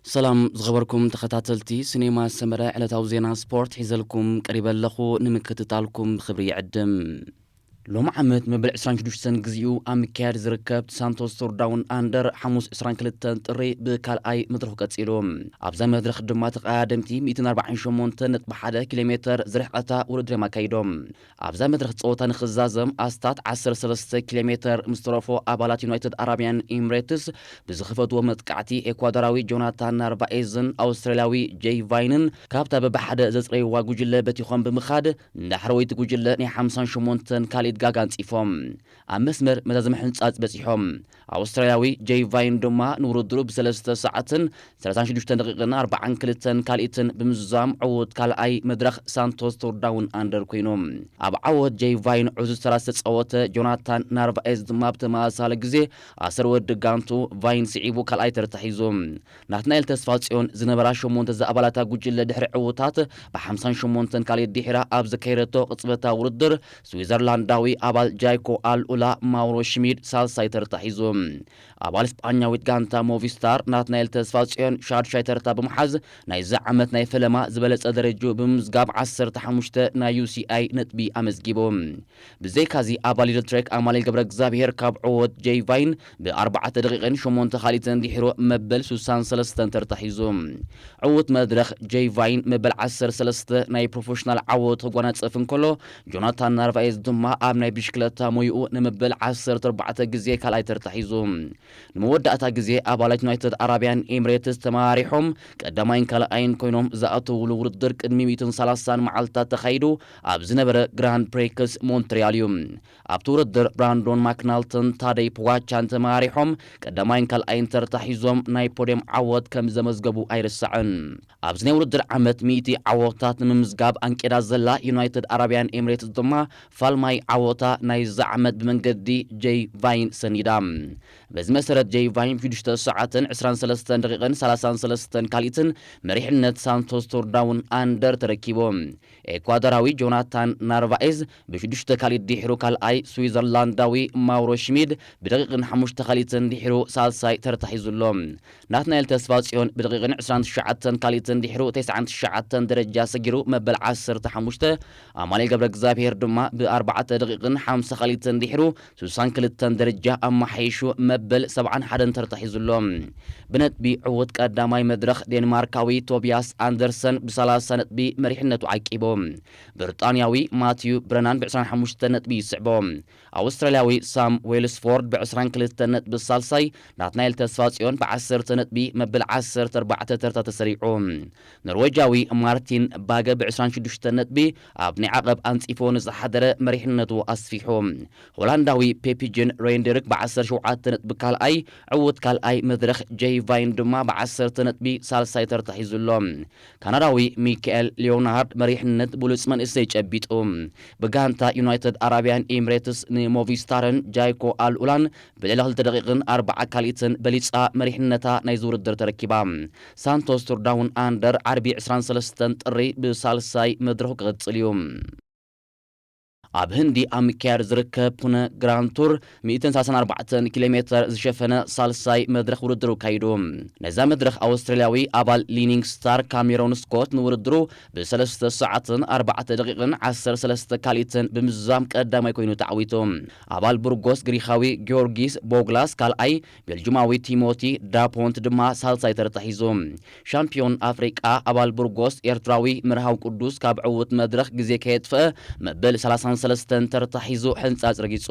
سلام زغبركم تخطاتلتي سينما سمرة على توزينا سبورت حيزلكم قريبا لخو نمكتتالكم خبري عدم لوم عمت مبلع 26 جزيو أمكار زركب سانتوس تورداون أندر حموس 22 طري بكالاي مدرخ قصيلوم أبزا مدرخ دمات قادمتي 240 شمونتن بحدا كيلومتر زرحقتا وردري ماكايدوم أبزا مدرخ تصوتان خزازم أستات 13 كيلومتر مسترفو أبالات يونايتد أرابيان إمريتس بزخفت ومتقعتي إكوادراوي جوناتان نارفايزن أسترالياوي جاي فاينن كابتا ببحدا زرقي واجوجل بتيخون بمخاد ندحرويت جوجل ني 50 شمونتن كالي ጋጋን ጽፎም አመስመር መዛዘም ህንጻጽ በጽሖም አውስትራሊያዊ ጄይ ቫይን ድማ ንውድድሩ ብ3 ሰዓትን 36 ደቂቃና 42 ካልኢትን ብምዛም ዕውት ካልአይ መድረኽ ሳንቶስ ቶርዳውን አንደር ኮይኖም ኣብ ዓወት ጄይ ቫይን ዑዙ ሰራስ ተጻወተ ጆናታን ናርቫኤዝ ድማ ብተማሳለ ግዜ ኣሰር ወድ ጋንቱ ቫይን ሲዒቡ ካልአይ ተርታሒዞም ናትናኤል ተስፋጽዮን ዝነበራ 8 ዘኣባላታ ጉጅለ ድሕሪ ዕውታት ብ58 ካልኢት ዲሕራ ኣብ ዘካይረቶ ቅጽበታ ውድድር ስዊዘርላንዳዊ አባል ጃይኮ አልኡላ ማውሮ ሽሚድ ሳልሳይ ተርታሒዞም አባል ስጳኛዊት ጋንታ ሞቪስታር ናትናኤል ተስፋጽዮን ሻድሻይ ተርታ ብምሓዝ ናይ ዓመት ናይ ፈለማ ዝበለጸ ደረጃ ብምዝጋብ 15 ናይ UCI ነጥቢ ኣመዝጊቦም ብዘይካዚ አባል ኢለክትሪክ ኣማሊል ገብረ እግዚአብሔር ካብ ዕወት ጄይ ቫይን ብ4 ደቂቃን 8 ካሊትን ዲሕሮ መበል 63 ተርታሒዞም ዕወት መድረኽ ጄይ ቫይን መበል 13 ናይ ፕሮፌሽናል ዓወት ክጓናጽፍ እንከሎ ጆናታን ናርቫኤዝ ድማ ኣብ ናይ ብሽክለታ ሞይኡ ንምብል 14 ግዜ ካልኣይ ተርታሒዞም ንመወዳእታ ግዜ ኣባላት ዩናይትድ ኣራቢያን ኤሚሬትስ ተማሪሖም ቀዳማይን ካልኣይን ኮይኖም ዝኣተውሉ ውድድር ቅድሚ 130 መዓልትታት ተኻይዱ ኣብ ዝነበረ ግራንድ ፕሪክስ ሞንትሪያል እዩ ኣብቲ ውድድር ብራንዶን ማክናልተን ታደይ ፖጋቻን ተማሪሖም ቀዳማይን ካልኣይን ተርታሒዞም ናይ ፖድየም ዓወት ከም ዘመዝገቡ ኣይርስዕን ኣብዚ ናይ ውድድር ዓመት 100 ዓወታት ንምምዝጋብ አንቄዳ ዘላ ዩናይትድ ኣራቢያን ኤሚሬትስ ድማ ፋልማይ ዓወታ ናይ ዓመት ብመንገዲ ጄይ ቫይን ሰኒዳ በዚ መሰረት ጄይ ቫይን 6 ሰዓትን 23 ደቂቃን 33 ካልኢትን መሪሕነት ሳንቶስ ቶርዳውን አንደር ተረኪቦም ኤኳዶራዊ ጆናታን ናርቫኤዝ ብ6 ካልኢት ዲሕሮ ካልኣይ ስዊዘርላንዳዊ ማውሮ ሽሚድ ብደቂቅን 5 ካልኢትን ዲሕሮ ሳልሳይ ተርታሒዙሎም ናትናኤል ተስፋጽዮን ብደቂቅን 29 ካልኢትን ዲሕሮ 99 ደረጃ ሰጊሩ መበል 15 ኣማሊል ገብረ እግዚአብሔር ድማ ብ4 ደቂቅን 50 ካልኢትን ዲሕሮ 62 ደረጃ ኣማሓይሹ መበል 71 ተርታሒዙሎም ብነጥቢ ዕወት ቀዳማይ መድረኽ ዴንማርካዊ ቶቢያስ አንደርሰን ብ30 ነጥቢ መሪሕነቱ ዓቂቦም ብሪጣንያዊ ማቲዩ ብረናን ብ25 ነጥቢ ይስዕቦም ኣውስትራልያዊ ሳም ዌልስፎርድ ብ22 ነጥቢ ሳልሳይ ናትናኤል ተስፋጽዮን ብ10 ነጥቢ መበል 14 ተርታ ተሰሪዑ ኖርዌጃዊ ማርቲን ባገ ብ26 ነጥቢ ኣብ ናይ ዓቐብ አንጺፎ ንዝሓደረ መሪሕነቱ ኣስፊሑ ሆላንዳዊ ፔፒጅን ሬንደርክ ብ17 ነጥቢ ካልኣይ ዕውት ካልኣይ መድረኽ ጄይ ቫይን ድማ ብ10 ነጥቢ ሳልሳይ ተርታሒዙሎም ካናዳዊ ሚካኤል ሊዮናርድ መሪሕነት ብሉጽ መንእሰይ ጨቢጡ ብጋንታ ዩናይትድ ኣራቢያን ኤሚሬትስ ንሞቪስታርን ጃይኮ አልኡላን ብልዕሊ 2 ደቂቅን 40 ካልኢትን በሊጻ መሪሕነታ ናይ ዝውድድር ተረኪባ ሳንቶስ ቶርዳውን አንደር ዓርቢ 23 ጥሪ ብሳልሳይ መድረኹ ክቕጽል እዩ ኣብ ህንዲ ኣምካር ዝርከብ ፑነ ግራንድ ቱር 134 ኪሎሜትር ዝሸፈነ ሳልሳይ መድረኽ ውድድሩ ካይዱ ነዛ መድረኽ ኣውስትራልያዊ ኣባል ሊኒንግ ስታር ካሜሮን ስኮት ንውድድሩ ብ3 ሰዓትን 4 ደቂቅን 13 ካልኢትን ብምዛም ቀዳማይ ኮይኑ ተዓዊቱ ኣባል ቡርጎስ ግሪኻዊ ጊዮርጊስ ቦግላስ ካልኣይ ቤልጅማዊ ቲሞቲ ዳፖንት ድማ ሳልሳይ ተርታሒዙ ሻምፒዮን አፍሪቃ ኣባል ቡርጎስ ኤርትራዊ ምርሃው ቅዱስ ካብ ዕውት መድረኽ ግዜ ከየጥፍአ መበል 33 ተርታሒዙ ሕንጻጽ ረጊጹ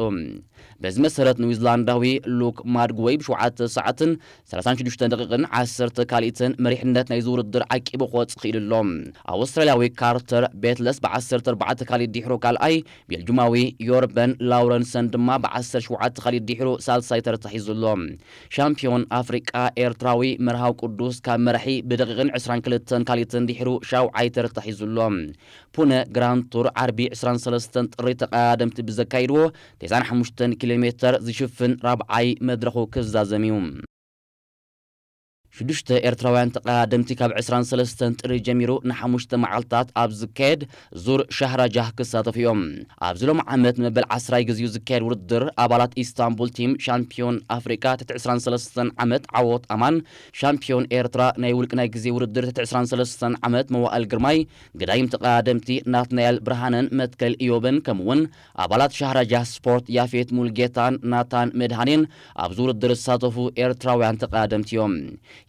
በዚ መሰረት ኒውዚላንዳዊ ሉክ ማድግዌይ ብ7 ሰዓትን 36 ደቂቅን 10 ካልኢትን መሪሕነት ናይ ዝውድድር ዓቂቡ ክወጽእ ኽኢሉሎም ኣውስትራልያዊ ካርተር ቤትለስ ብ14 ካልኢት ዲሕሮ ካልኣይ ቤልጅማዊ ዮርበን ላውረንሰን ድማ ብ17 ካልኢት ዲሕሮ ሳልሳይ ተርታሒዙሎም ሻምፒዮን አፍሪቃ ኤርትራዊ ምርሃው ቅዱስ ካብ መርሒ ብደቂቅን 22 ካልኢትን ዲሕሮ ሻውዓይ ተርታሒዙሎም ፑነ ግራንድ ቱር ዓርቢ 23 ጥሪ ተቃዳምቲ ብዘካይድዎ 95 ኪሎሜትር ዝሽፍን ራብዓይ መድረኹ ክዛዘም እዩ ሽዱሽተ ኤርትራውያን ተቃደምቲ ካብ 23 ጥሪ ጀሚሩ ንሓሙሽተ መዓልታት ኣብ ዝካየድ ዙር ሻህራጃህ ክሳተፉ እዮም ኣብዚ ሎም ዓመት መበል 10 ግዜኡ ዝካየድ ውድድር ኣባላት ኢስታንቡል ቲም ሻምፒዮን ኣፍሪካ 23 ዓመት ዓወት ኣማን ሻምፒዮን ኤርትራ ናይ ውልቅ ናይ ግዜ ውድድር 23 ዓመት መዋእል ግርማይ ገዳይም ተቃደምቲ ናትናኤል ብርሃንን መትከል ኢዮብን ከምውን ኣባላት ሻህራጃህ ስፖርት ያፌት ሙልጌታን ናታን መድሃኔን ኣብዚ ውድድር ዝሳተፉ ኤርትራውያን ተቃደምቲ እዮም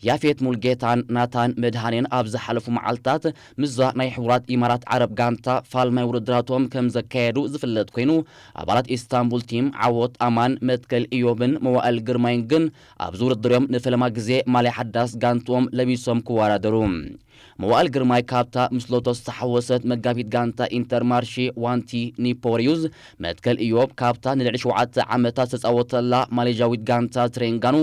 ያፌት ሙልጌታን ናታን መድሃኔን ኣብ ዝሓለፉ መዓልታት ምዛ ናይ ሕቡራት ኢማራት ዓረብ ጋንታ ፋልማይ ውድድራቶም ከም ዘካየዱ ዝፍለጥ ኮይኑ ኣባላት ኢስታንቡል ቲም ዓወት ኣማን መትከል ኢዮብን መዋእል ግርማይን ግን ኣብዚ ውድድሮም ንፈለማ ግዜ ማልያ ሓዳስ ጋንትኦም ለቢሶም ክወዳደሩ መዋእል ግርማይ ካብታ ምስሎቶ ዝተሓወሰት መጋቢት ጋንታ ኢንተርማርሺ ዋንቲ ኒፖሪዩዝ መትከል ኢዮብ ካብታ ንልዕሊ 7 ዓመታት ተጻወተላ ማሌዥያዊት ጋንታ ትሬንጋኑ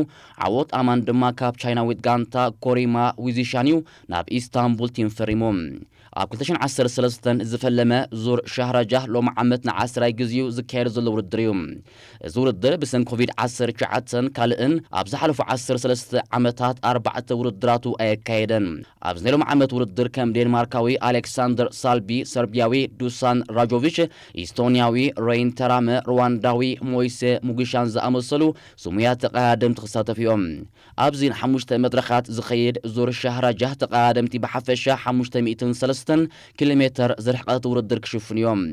ዓወት ኣማን ድማ ካብ ቻይናዊት ጋንታ ኮሪማ ዊዚሻኒው ናብ ኢስታንቡል ቲም ፈሪሞም ኣብ 2013 ዝፈለመ ዙር ሻህራጃህ ሎም ዓመት ን10 ግዜኡ ዝካየድ ዘሎ ውድድር እዩ እዚ ውድድር ብሰን ኮቪድ-19 ካልእን ኣብ ዝሓለፉ 13 ዓመታት 4 ውድድራቱ ኣየካየደን ኣብዚ ሎም ዓመት ውድድር ከም ዴንማርካዊ ኣሌክሳንደር ሳልቢ ሰርቢያዊ ዱሳን ራጆቪች ኢስቶኒያዊ ሬይን ተራመ ሩዋንዳዊ ሞይሴ ሙጊሻን ዝኣመሰሉ ስሙያት ተቃደምቲ ክሳተፉ እዮም ኣብዚ ን5 መድረኻት ዝኸይድ ዙር ሻህራጃህ ተቃደምቲ ብሓፈሻ 503 ኪሎሜትር ዝርሕቀት ውድድር ክሽፍኑ እዮም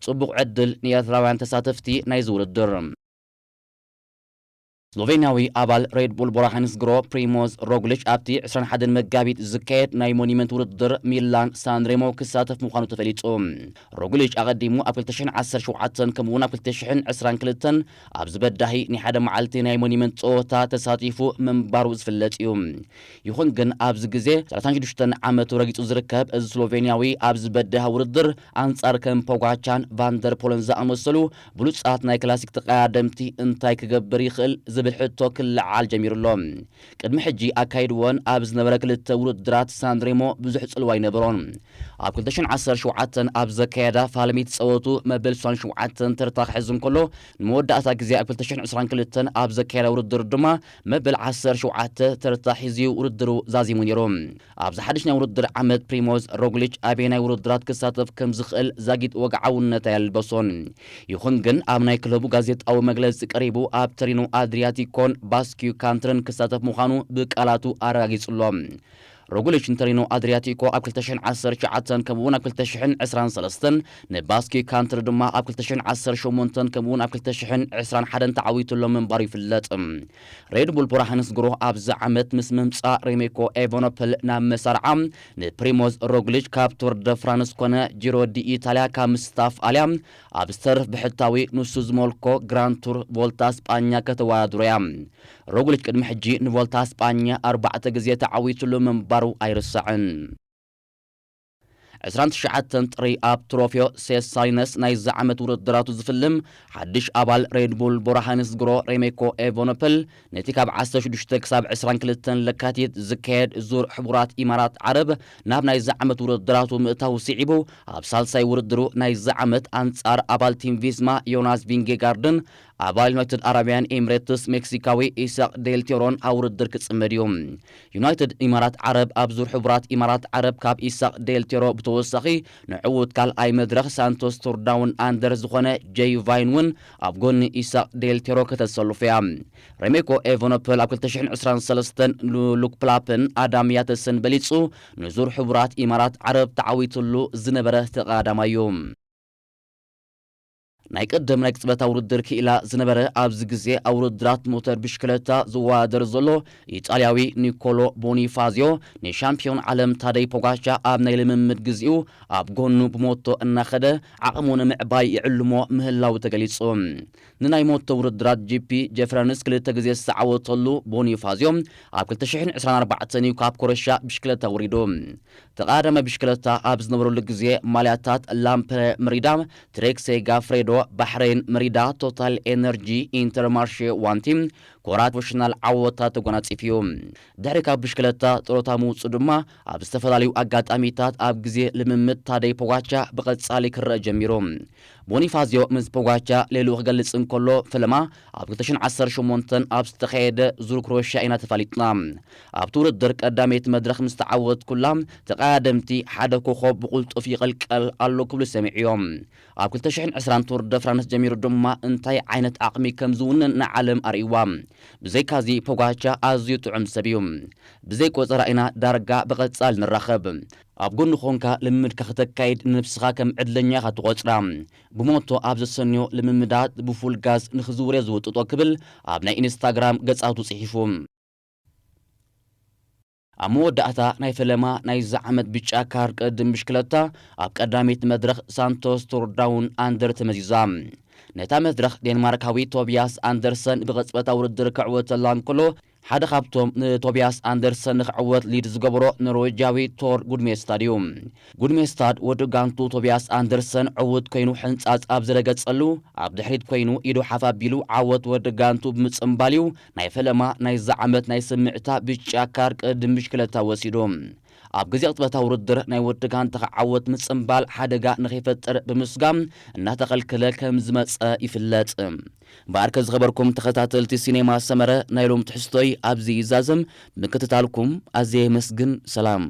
ጽቡቕ ዕድል ንኤርትራውያን ተሳተፍቲ ናይዚ ውድድር ስሎቬንያዊ ኣባል ሬድ ቡል ቦራሃንስግሮ ፕሪሞዝ ሮግሊች ኣብቲ 21 መጋቢት ዝካየድ ናይ ሞኒመንት ውድድር ሚላን ሳንሬሞ ክሳተፍ ምዃኑ ተፈሊጹ ሮግሊች ኣቐዲሙ ኣብ 2017 ከምኡውን ኣብ 2022 ኣብ ዝበዳሂ ንሓደ መዓልቲ ናይ ሞኒመንት ጸወታ ተሳቲፉ ምንባሩ ዝፍለጥ እዩ ይኹን ግን ኣብዚ ግዜ 36 ዓመቱ ረጊጹ ዝርከብ እዚ ስሎቬንያዊ ኣብ ዝበዳሂ ውድድር ኣንጻር ከም ፖጋቻን ቫንደርፖልን ዝኣመሰሉ ብሉጻት ናይ ክላሲክ ተቃደምቲ እንታይ ክገብር ይኽእል ብልሕቶ ክልዓል ጀሚሩሎም ቅድሚ ሕጂ ኣካይድዎን ኣብ ዝነበረ ክልተ ውድድራት ሳንሬሞ ብዙሕ ጽልዋ ይነበሮን ኣብ 2017 ኣብ ዘካየዳ ፋልሚት ጸወቱ መበል 7 ተርታ ክሕዝን ከሎ ንመወዳእታ ግዜ ኣብ 2022 ኣብ ዘካየዳ ውድድር ድማ መበል 17 ተርታ ሒዝዩ ውድድሩ ዛዚሙ ነይሩ ኣብ ዝሓድሽ ናይ ውድድር ዓመት ፕሪሞዝ ሮግሊች ኣበይ ናይ ውድድራት ክሳተፍ ከም ዝኽእል ዛጊድ ወግዓውነት ኣየልበሶን ይኹን ግን ኣብ ናይ ክለቡ ጋዜጣዊ መግለጺ ቀሪቡ ኣብ ተሪኖ ኣድሪያቲኮን ባስኪዩ ካንትርን ክሳተፍ ምዃኑ ብቃላቱ ኣረጋጊጹሎም ሮግሊች ንተሪኖ ኣድሪያቲኮ ኣብ 2019 ከምኡውን ኣብ 2023 ንባስኪ ካንትር ድማ ኣብ 2018 ከምኡውን ኣብ 2021 ተዓዊቱሎም ምንባሩ ይፍለጥ ሬድ ቡል ቦራሃንስግሮ ኣብዚ ዓመት ምስ ምምጻእ ሬሜኮ ኤቨኖፕል ናብ መሳርዓ ንፕሪሞዝ ሮግሊች ካብ ቱር ደ ፍራንስ ኮነ ጂሮ ዲ ኢታልያ ካብ ምስታፍ ኣልያ ኣብ ዝተርፍ ብሕታዊ ንሱ ዝመልኮ ግራንድ ቱር ቮልታ ስጳኛ ከተወዳድሩ እያ ሮግሊች ቅድሚ ሕጂ ንቮልታ ስጳኛ 4 ግዜ ተዓዊቱሉ ምንባሩ ኣይርስዕን 29 ጥሪ ኣብ ትሮፊዮ ሴሳይነስ ናይ ዝዓመት ውድድራቱ ዝፍልም ሓድሽ ኣባል ሬድ ቡል ቦራሃንስግሮ ሬሜኮ ኤቨኖፕል ነቲ ካብ 16 ክሳብ 22 ለካቲት ዝካየድ ዙር ሕቡራት ኢማራት ዓረብ ናብ ናይ ዝዓመት ውድድራቱ ምእታው ስዒቡ ኣብ ሳልሳይ ውድድሩ ናይ ዝዓመት ኣንጻር ኣባል ቲም ቪስማ ዮናስ ቪንጌጋርድን ኣባል ዩናይትድ ኣረቢያን ኤምሬትስ ሜክሲካዊ ኢሳቅ ዴልቴሮን ኣብ ውድድር ክጽመድ እዩ ዩናይትድ ኢማራት ዓረብ ኣብ ዙር ሕቡራት ኢማራት ዓረብ ካብ ኢሳቅ ዴልቴሮ ብተወሳኺ ንዕውት ካልኣይ መድረኽ ሳንቶስ ቱርዳውን ኣንደር ዝኾነ ጄይ ቫይንውን ኣብ ጎኒ ኢሳቅ ዴልቴሮ ከተሰልፉ እያ ሬሜኮ ኤቨኖፕል ኣብ 2023 ሉክ ፕላፕን ኣዳም ያተስን በሊጹ ንዙር ሕቡራት ኢማራት ዓረብ ተዓዊቱሉ ዝነበረ ተቃዳማይ እዩ ናይ ቀደም ናይ ቅጽበታ ውድድር ክኢላ ዝነበረ ኣብዚ ግዜ ኣብ ውድድራት ሞተር ብሽክለታ ዝወዳደር ዘሎ ኢጣልያዊ ኒኮሎ ቦኒፋዚዮ ንሻምፒዮን ዓለም ታደይ ፖጋቻ ኣብ ናይ ልምምድ ግዜኡ ኣብ ጎኑ ብሞቶ እናኸደ ዓቕሙ ንምዕባይ ይዕልሞ ምህላው ተገሊጹ ንናይ ሞቶ ውድድራት ጂፒ ጀፍረንስ 2 ግዜ ዝተዓወተሉ ቦኒፋዚዮ ኣብ 2024 እዩ ካብ ኮረሻ ብሽክለታ ውሪዱ ተቃዳመ ብሽክለታ ኣብ ዝነበረሉ ግዜ ማልያታት ላምፕረ ምሪዳ ትሬክሴ ጋፍሬዶ ባህሬን ምሪዳ ቶታል ኤነርጂ ኢንተርማርሼ ዋንቲም ኮራት ፕሮፌሽናል ዓወታት ተጎናጺፍዩ ድሕሪ ካብ ብሽክለታ ጥሮታ ምውፁ ድማ ኣብ ዝተፈላለዩ ኣጋጣሚታት ኣብ ግዜ ልምምድ ታደይ ፖጋቻ ብቐጻሊ ክረአ ጀሚሩ ቦኒፋዚዮ ምስ ፖጋቻ ሌሉ ክገልጽ እንከሎ ፍልማ ኣብ 2018 ኣብ ዝተኻየደ ዙር ክሮኤሽያ ኢና ተፋሊጥና ኣብ ውድድር ቀዳሜት መድረኽ ምስ ተዓወት ኩላ ተቐዳደምቲ ሓደ ኮኸብ ብቁልጡፍ ይቕልቀል ኣሎ ክብሉ ሰሚዕዮም ኣብ 2020 ቱር ደ ፍራንስ ጀሚሩ ድማ እንታይ ዓይነት ዓቕሚ ከም ዝውንን ንዓለም ኣርእይዋ ብዘይካዚ ፖጋቻ ኣዝዩ ጥዑም ሰብ እዩ ብዘይ ቆፀራ ኢና ዳርጋ ብቐጻል ንራኸብ ኣብ ጎኑ ኾንካ ልምምድካ ከተካይድ ንነፍስኻ ከም ዕድለኛ ትቆጽራ ብሞቶ ኣብ ዘሰንዮ ልምምዳት ብፉል ጋዝ ንኽዝውር ዝውጥጦ ክብል ኣብ ናይ ኢንስታግራም ገጻቱ ጽሒፉ ኣብ መወዳእታ ናይ ፈለማ ናይ ዓመት ብጫ ካርድ ቅድም ብሽክለታ ኣብ ቀዳሚት መድረኽ ሳንቶስ ቱርዳውን ኣንደር ተመዚዛ ነታ መድረኽ ዴንማርካዊ ቶቢያስ ኣንደርሰን ብቕጽበታዊ ውድድር ክዕወት እንከሎ ሓደ ካብቶም ንቶቢያስ ኣንደርሰን ንኽዕወት ሊድ ዝገበሮ ኖርዌጃዊ ቶር ጉድሜስታድ እዩ ጉድሜስታድ ወዲ ጋንቱ ቶቢያስ ኣንደርሰን ዕውት ኮይኑ ሕንጻጽ ኣብ ዝረገጸሉ ኣብ ድሕሪት ኮይኑ ኢዱ ሓፋቢሉ ዓወት ወዲ ጋንቱ ብምጽምባል እዩ ናይ ፈለማ ናይ ዓመት ናይ ስምዕታ ብጫ ካርድ ቅድም ብሽክለታ ወሲዱ ኣብ ግዜ ቅጽበታዊ ውድድር ናይ ወዲ ጋንታ ዓወት ምጽምባል ሓደጋ ንኸይፈጥር ብምስጋም እናተኸልከለ ከም ዝመጸ ይፍለጥ ባርከ ዝኸበርኩም ተኸታተልቲ ሲኔማ ሰመረ ናይ ሎም ትሕዝቶይ ኣብዚ ይዛዘም ምክትታልኩም ኣዝየ መስግን ሰላም